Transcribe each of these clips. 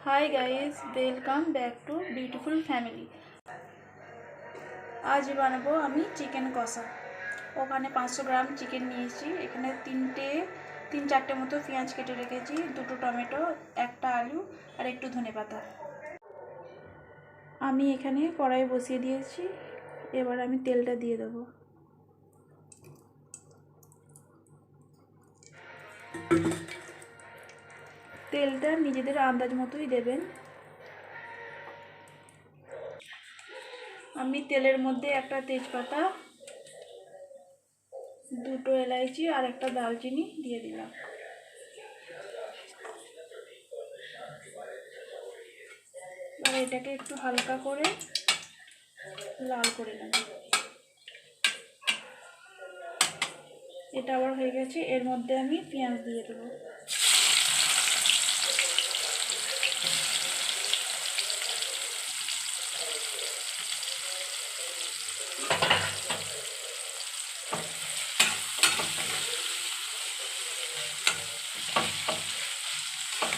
Hi guys, welcome back to beautiful family. আজ বানাবো আমি চিকেন কষা। ওখানে 500 গ্রাম চিকেন নিয়েছি। এখানে তিন চারটে মতো পেঁয়াজ কেটে রেখেছি, দুটো টমেটো, একটা আলু আর একটু ধনেপাতা। আমি এখানে কড়াই বসিয়ে দিয়েছি। এবার আমি তেলটা দিয়ে দেবো। তেলটা নিজেদের আন্দাজ মতোই দেবেন। আমি তেলের মধ্যে একটা তেজপাতা, দুটো এলাইচি আর একটা দারচিনি দিয়ে দিলাম। আর এটাকে একটু হালকা করে লাল করে নেব। এটা আবার হয়ে গেছে। এর মধ্যে আমি পেঁয়াজ দিয়ে দেবো।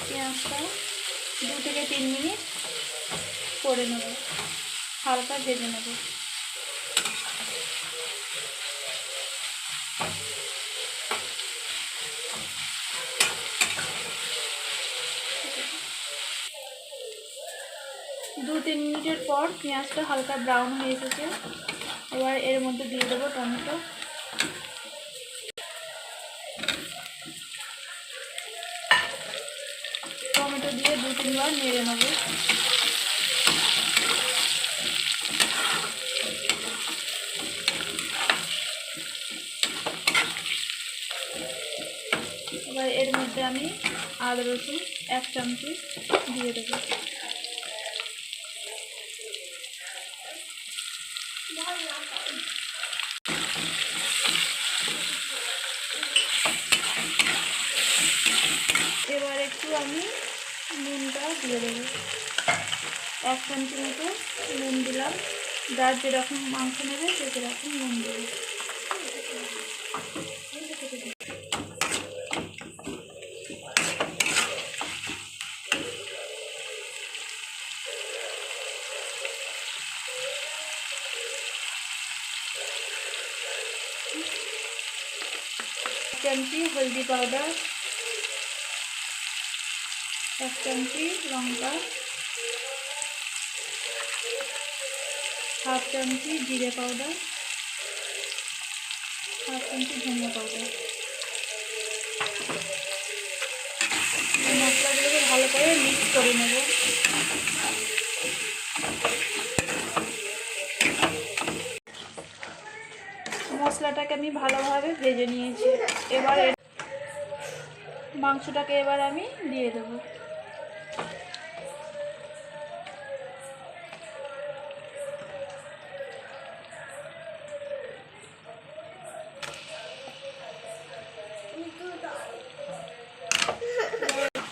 পেঁয়াজটা 2 থেকে 3 মিনিট করে নেব, হালকা ভেজে নেব। দু 3 মিনিটের পর পেঁয়াজটা হালকা ব্রাউন হয়ে এসেছে। এবার এর মধ্যে দিয়ে দেবো টমেটো। টমেটো দিয়ে 2-3 বার নেড়ে নেব। এবার এর মধ্যে আমি আদা রসুন 1 চামচ দিয়ে দেবো। এবার একটু আমি নুনটা দিয়ে দেবো। 1 চামচ মতো নুন দিলাম। যার যেরকম মাংস নেবে সে সেরকম নুন দেবে। চামচি হলদি পাউডার, 1 চামচি লঙ্কা, 1/2 চামচি জিরে পাউডার, 1/2 চামচি ধনিয়া পাউডার। মশলাগুলোকে ভালো করে মিক্স করে নেব। মশলাটাকে আমি ভালোভাবে ভেজে নিয়েছি। এবার মাংসটাকে আমি দিয়ে দেবো।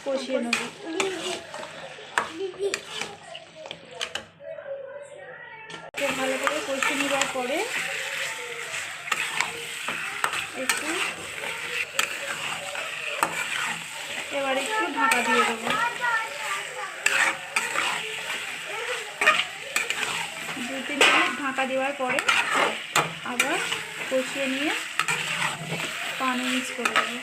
কষিয়ে নেব। ভালো করে কষিয়ে নেওয়ার পরে একটু ঢাকা দিয়ে দেবো। 2-3 মিনিট ঢাকা দেওয়ার পরে আবার কষিয়ে নিয়ে পানি মিক্স করে দেবো।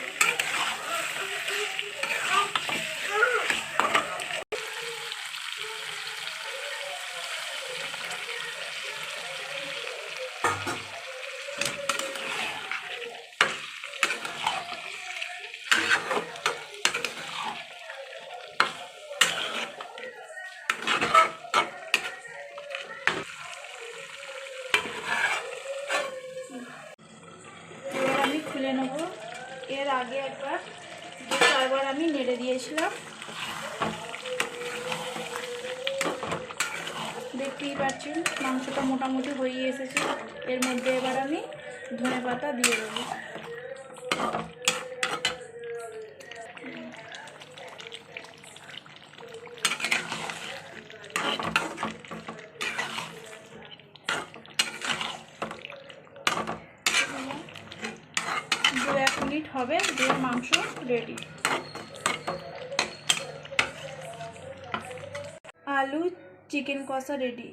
এবার আমি খুলে নেব। এর আগে একবার 2-4 বার আমি নেড়ে দিয়েছিলাম। দেখতেই পাচ্ছেন মাংসটা মোটামুটি হয়ে এসেছে। এর মধ্যে এবার আমি ধনেপাতা দিয়ে দেবো। মিনিট হবে, দিয়ে মাংস রেডি। আলু চিকেন কষা রেডি।